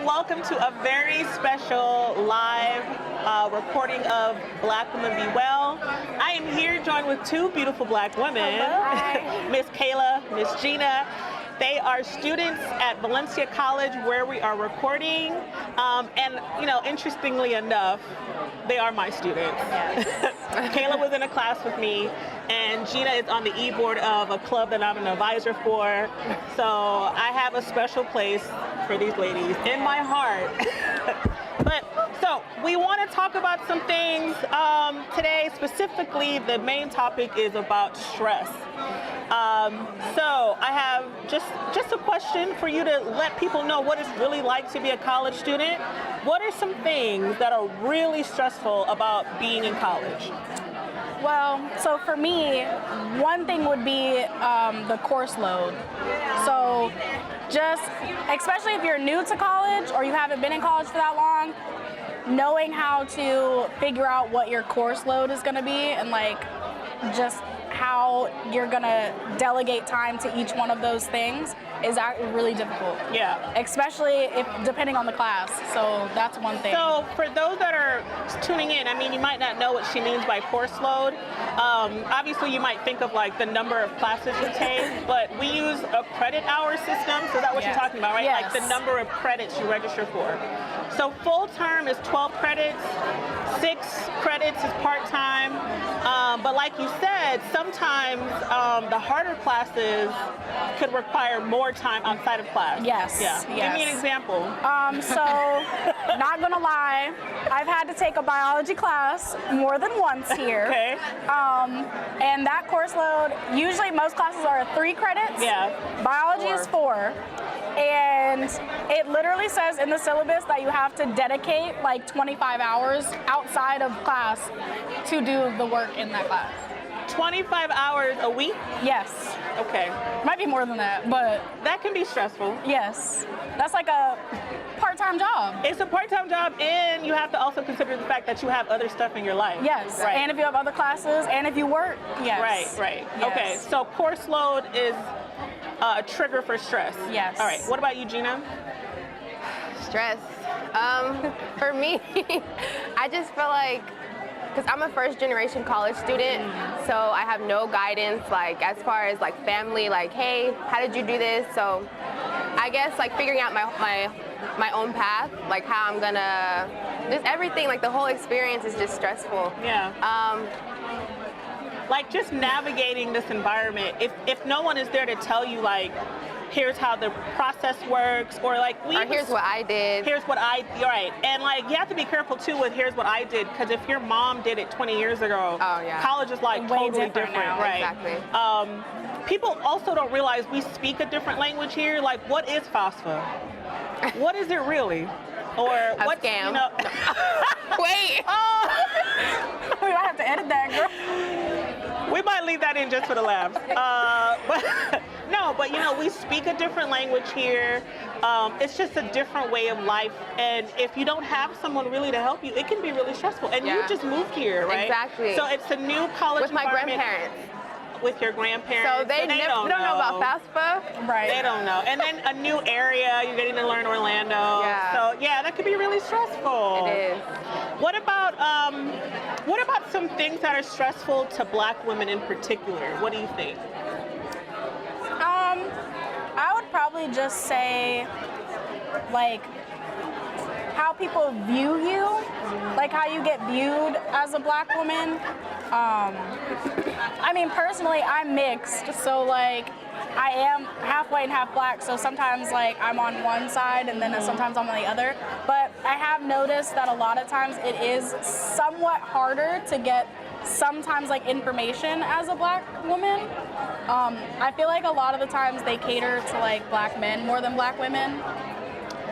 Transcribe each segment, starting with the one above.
and welcome to a very special live recording of Black Women Be Well. I am here joined with two beautiful Black women, Miss Kayla, Miss Geena. They are students at Valencia College where we are recording, and interestingly enough, they are my students. Yes. Kayla was in a class with me, and Geena is on the e-board of a club that I'm an advisor for. So I have a special place for these ladies in my heart. So we want to talk about some things today. Specifically, the main topic is about stress. So I have just a question for you to let people know what it's really like to be a college student. What are some things that are really stressful about being in college? Well, so for me, one thing would be the course load. So just, especially if you're new to college or you haven't been in college for that long, knowing how to figure out what your course load is going to be and just how you're going to delegate time to each one of those things is really difficult. Yeah. Especially depending on the class. So that's one thing. So for those that are tuning in, you might not know what she means by course load. Obviously, you might think of the number of classes you take, but we use a credit hour system. So is that what you're talking about, right? Yes. The number of credits you register for. So full term is 12 credits. 6 credits is part-time. But like you said, sometimes the harder classes could require more time outside of class. Yes. Yeah. Yes. Give me an example. So, not gonna lie, I've had to take a biology class more than once here. Okay. And that course load, usually most classes are 3 credits. Yeah. Biology is 4. And it literally says in the syllabus that you have to dedicate 25 hours outside of class to do the work in that class. 25 hours a week? Yes. Okay. Might be more than that, but... That can be stressful. Yes. That's like a part-time job. It's a part-time job, and you have to also consider the fact that you have other stuff in your life. Yes. Right. And if you have other classes, and if you work, yes. Right. Yes. Okay, so course load is a trigger for stress. Yes. All right, what about you, Geena? Stress. For me, I just feel like, because I'm a first-generation college student, so I have no guidance, as far as family, hey, how did you do this? So I guess figuring out my own path, how I'm gonna, just everything, the whole experience is just stressful. Yeah. Just navigating this environment. If no one is there to tell you here's how the process works, or here's what I did. You're right. And you have to be careful too with here's what I did, because if your mom did it 20 years ago, college is totally different now. Right? Exactly. People also don't realize we speak a different language here. What is FAFSA? What is it really? Or what scam? Wait. We might have to edit that, girl. We might leave that in just for the laughs. But we speak a different language here. It's just a different way of life. And if you don't have someone really to help you, it can be really stressful. And you just moved here, right? Exactly. So it's a new college with my environment. grandparents. With your grandparents. So they don't know about FAFSA. Right. They don't know. And then a new area, you're getting to learn Orlando. Yeah. So that could be really stressful. It is. What about some things that are stressful to Black women in particular? What do you think? I would probably just say, how people view you, how you get viewed as a Black woman. Personally, I'm mixed, so I am half white and half Black, so sometimes I'm on one side and then sometimes I'm on the other. But I have noticed that a lot of times it is somewhat harder to get sometimes information as a Black woman. I feel a lot of the times they cater to Black men more than Black women.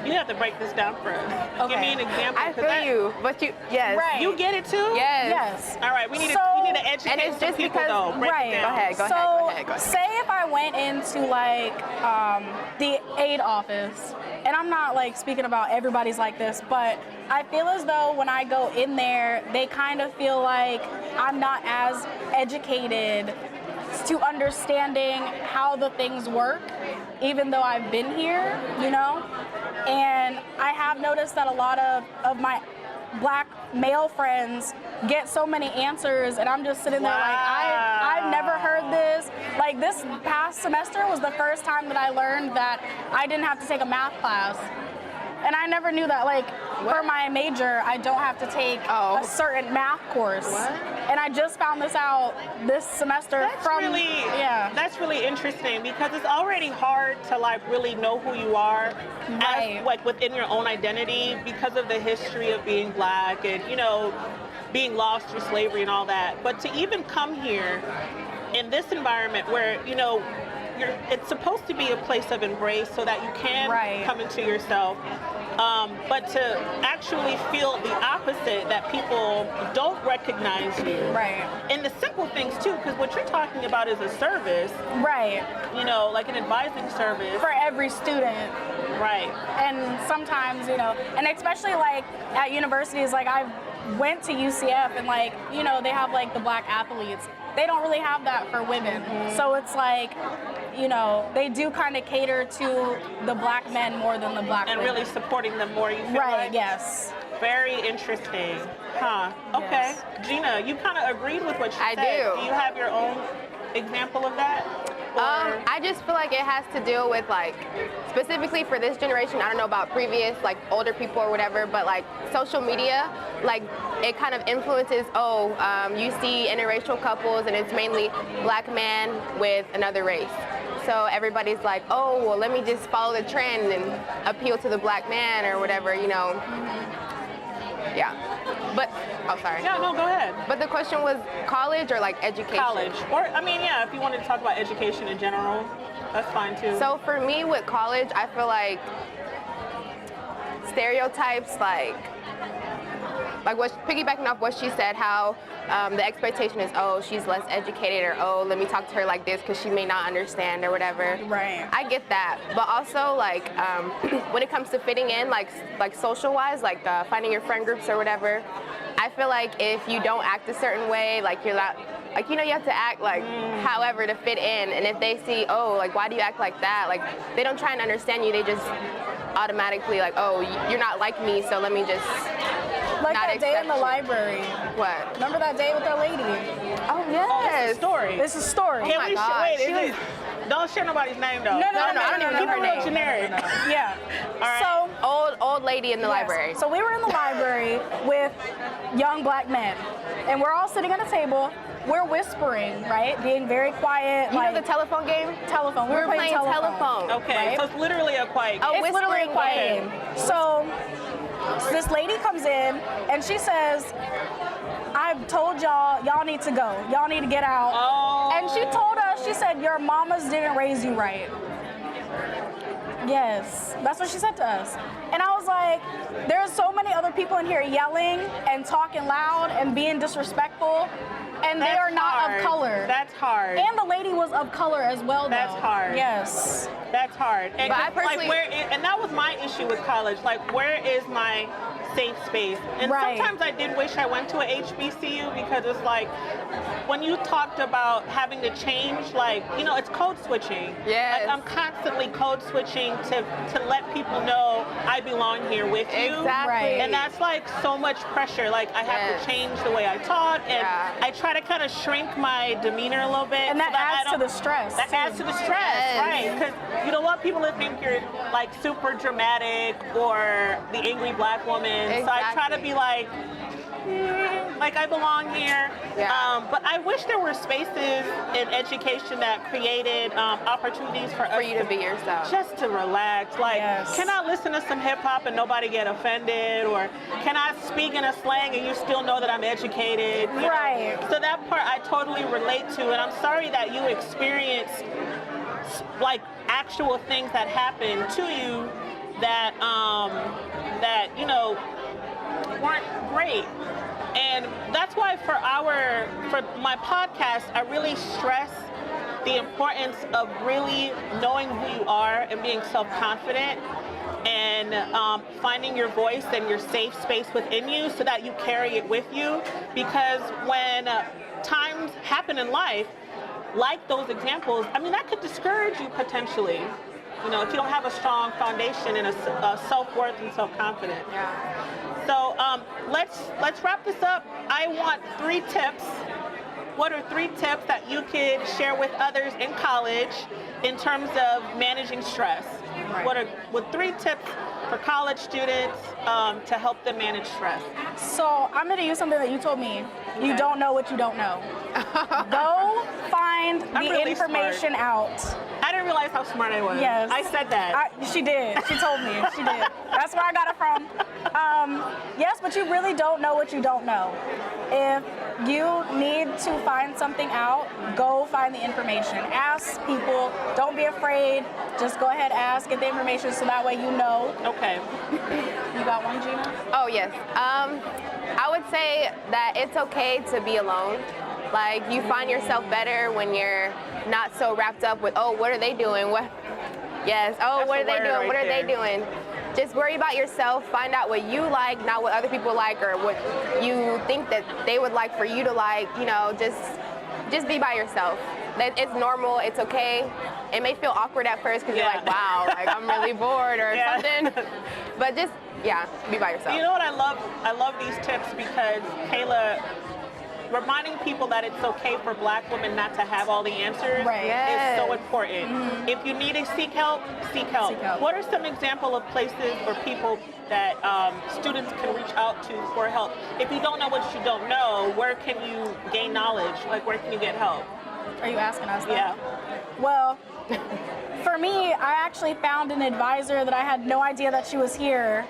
You have to break this down for us. Okay. Give me an example. I feel you, but yes. Right. You get it too? Yes. All right, we need to educate and it's some just people because, though. Break it down. Go ahead. Say if I went into the aid office, and I'm not speaking about everybody's like this, but I feel as though when I go in there, they kind of feel I'm not as educated just to understanding how the things work, even though I've been here, you know? And I have noticed that a lot of my black male friends get so many answers, and I'm just sitting there like, I've never heard this. Like, this past semester was the first time that I learned that I didn't have to take a math class. And I never knew that, like, for my major, I don't have to take a certain math course. What? And I just found this out this semester That's really interesting, because it's already hard to, like, really know who you are as, like, within your own identity because of the history of being black and, you know, being lost through slavery and all that. But to even come here in this environment where, you know, it's supposed to be a place of embrace so that you can come into yourself. But to actually feel the opposite, that people don't recognize you. Right. And the simple things too, because what you're talking about is a service. Right. You know, like an advising service. For every student. Right. And sometimes, you know, and especially like at universities, like I went to UCF and like, you know, they have like the black athletes. They don't really have that for women. So it's like, you know, they do kind of cater to the black men more than the black women. And really supporting them more, you feel Right, like? yes. Very interesting. Huh. Okay. Yes. Gina, you kind of agreed with what she said. I do. Do you have your own example of that? I just feel like it has to deal with, like, specifically for this generation, I don't know about previous, like, older people or whatever, but, like, social media, like, it kind of influences, you see interracial couples and it's mainly black man with another race. So everybody's like, oh, well, let me just follow the trend and appeal to the black man or whatever, you know. Yeah. But, sorry. Yeah, no, go ahead. But the question was college or, like, education? College. Or, I mean, yeah, if you wanted to talk about education in general, that's fine too. So for me with college, I feel like stereotypes, like what, piggybacking off what she said, how the expectation is, oh, she's less educated, or oh, let me talk to her like this because she may not understand or whatever. Right. I get that, but also like when it comes to fitting in, like social-wise, like finding your friend groups or whatever, I feel like if you don't act a certain way, like you're not, like, you know, you have to act like however to fit in, and if they see, oh, like, why do you act like that? Like, they don't try and understand you, they just automatically like, oh, you're not like me, so let me just Like not that day in the you. library. What? Remember that day with that lady? Oh, yes. Story. This is a story. Oh my gosh. Wait, She was- don't share nobody's name though. No, I don't even know her name. Generic. Yeah. All right. So Old lady in the library. So we were in the library with young black men, and we're all sitting at a table. We're whispering, right? Being very quiet. You like know the telephone game? telephone. We were playing telephone. Okay, Right? so it's literally a quiet. Oh, It's literally a whispering quiet game. game. So this lady comes in and she says, I've told y'all need to go. Y'all need to get out. Oh. And she told us, she said, your mamas didn't raise you right. Yes, that's what she said to us. And I was like, there's so many other people in here yelling and talking loud and being disrespectful, and they are not of color. That's hard. And the lady was of color as well, though. That's hard. Yes. That's hard. And But I 'cause, personally- and that was my issue with college. Like, where is my safe space? And Right. sometimes I did wish I went to a HBCU, because it's like, when you talked about having to change, like, you know, it's code switching. Yes. Like, I'm constantly code switching to let people know I belong here with you. Exactly. Right. And that's like so much pressure. Like, I have Yes. to change the way I talk, and Yeah. I try to kind of shrink my demeanor a little bit. And that so I adds to don't- the stress. That adds to the stress, Yes. right? Because you don't want people to think you're like super dramatic or the angry black woman. So I try to Exactly. be like I belong here. Yeah. But I wish there were spaces in education that created opportunities for us For you to be yourself. just to relax. Like, Yes. can I listen to some hip hop and nobody get offended? Or can I speak in a slang and you still know that I'm educated? You know? Right. So that part I totally relate to, and I'm sorry that you experienced like actual things that happened to you that you know weren't great. And that's why for my podcast, I really stress the importance of really knowing who you are and being self-confident, and finding your voice and your safe space within you so that you carry it with you. Because when times happen in life, like those examples, I mean, that could discourage you potentially. You know, if you don't have a strong foundation and a self-worth and self-confidence. Yeah. So let's wrap this up. I want 3 tips. What are 3 tips that you could share with others in college in terms of managing stress? Right. What 3 tips for college students to help them manage stress? So I'm going to use something that you told me. Okay. You don't know what you don't know. Go find I'm the really information out. I didn't realize how smart I was. Yes. I said that. She did. She told me. She did. That's where I got it from. Yes, but you really don't know what you don't know. If you need to find something out, go find the information. Ask people. Don't be afraid. Just go ahead, ask, get the information so that way you know. Okay. You got one, Geena? Oh, yes. I would say that it's okay to be alone. Like, you find yourself better when you're not so wrapped up with, oh, what are they doing? Yes, oh, That's what the are they word doing? right What are they there. doing? Just worry about yourself. Find out what you like, not what other people like, or what you think that they would like for you to like. You know, just be by yourself. It's normal. It's okay. It may feel awkward at first because you're like, wow, like I'm really bored or something. But just, yeah, be by yourself. You know what I love? I love these tips because Kayla, reminding people that it's okay for Black women not to have all the answers Right. Yes. is so important. If you need to seek help, seek help. Seek help. What are some example of places or people that students can reach out to for help? If you don't know what you don't know, where can you gain knowledge? Like, where can you get help? Are you asking us that? Yeah. Well, for me, I actually found an advisor that I had no idea that she was here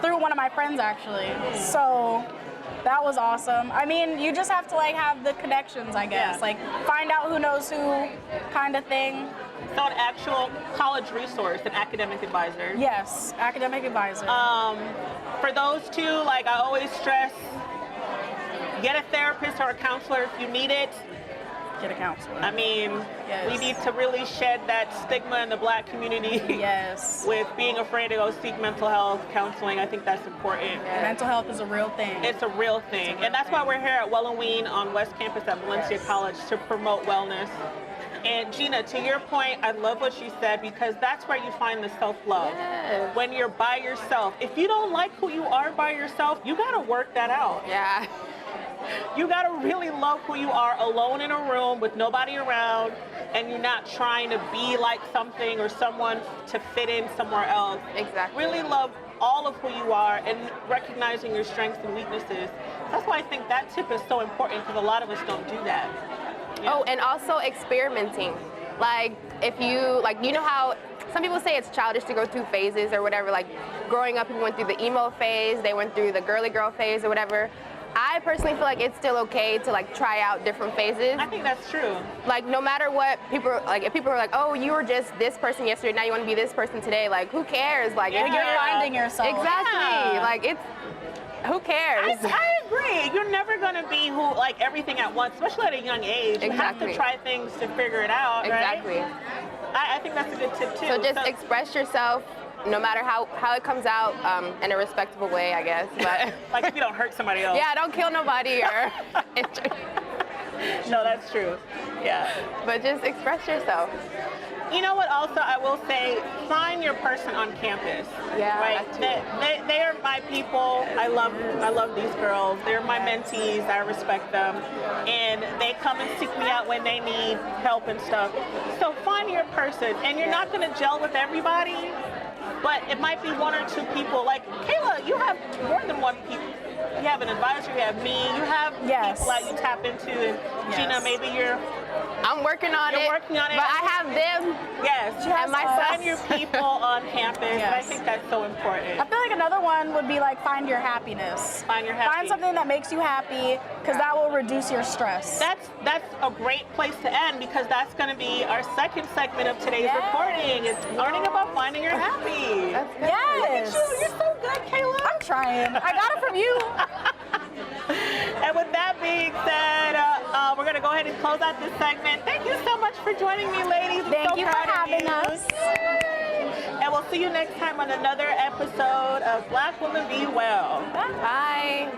through one of my friends, actually. So that was awesome. I mean, you just have to like have the connections, I guess. Yeah. Like find out who knows who, kind of thing. So an actual college resource, an academic advisor. Yes, academic advisor. For those two, like I always stress, get a therapist or a counselor if you need it. Get a counselor. I mean, Yes. we need to really shed that stigma in the Black community Yes. with being afraid to go seek mental health counseling. I think that's important. Mental health is a real thing. It's a real thing. And that's why we're here at Welloween on West Campus at Valencia College to promote wellness. And Geena, to your point, I love what you said because that's where you find the self-love. Yes. When you're by yourself. If you don't like who you are by yourself, you gotta work that out. Yeah. You gotta really love who you are alone in a room with nobody around, and you're not trying to be like something or someone to fit in somewhere else. Exactly. Really love all of who you are and recognizing your strengths and weaknesses. That's why I think that tip is so important because a lot of us don't do that. Yeah. Oh, and also experimenting. Like, if you, like, you know how some people say it's childish to go through phases or whatever. Like, growing up, people went through the emo phase, they went through the girly girl phase or whatever. I personally feel like it's still okay to like try out different phases. I think that's true. Like no matter what people like, if people are like, oh, you were just this person yesterday, now you want to be this person today. Like who cares? Like Yeah. You're finding yourself. Exactly. Yeah. Like it's who cares? I agree. You're never gonna be who like everything at once, especially at a young age. You have to Exactly. try things to figure it out. Exactly. Right? I think that's a good tip too. So just express yourself, no matter how it comes out, in a respectable way, I guess. But like if you don't hurt somebody else. yeah, don't kill nobody or. No, that's true. Yeah. But just express yourself. You know what? Also, I will say, find your person on campus. Yeah, Right. that too. They are my people. I love these girls. They're my mentees. I respect them, and they come and seek me out when they need help and stuff. So find your person, and you're not going to gel with everybody, but it might be one or two people. Like Kayla, you have more than one people. You have an advisor. You have me. You have Yes. people that you tap into, and Yes. Geena, maybe you're. I'm working on You're it. working on it. But I have them. Yes, And myself. find your people on campus. And I Yes. think that's so important. I feel like another one would be like find your happiness. Find your happy. Find something that makes you happy because that will reduce your stress. That's a great place to end because that's going to be our second segment of today's Yes. recording. It's learning about finding your happy. That's good. Yes. You're so good, Kayla. I'm trying. I got it from you. And with that being said, we're going to go ahead and close out this segment. Thank you so much for joining me, ladies. I'm Thank so you for proud of having you. us. And we'll see you next time on another episode of Black Women Be Well. Bye.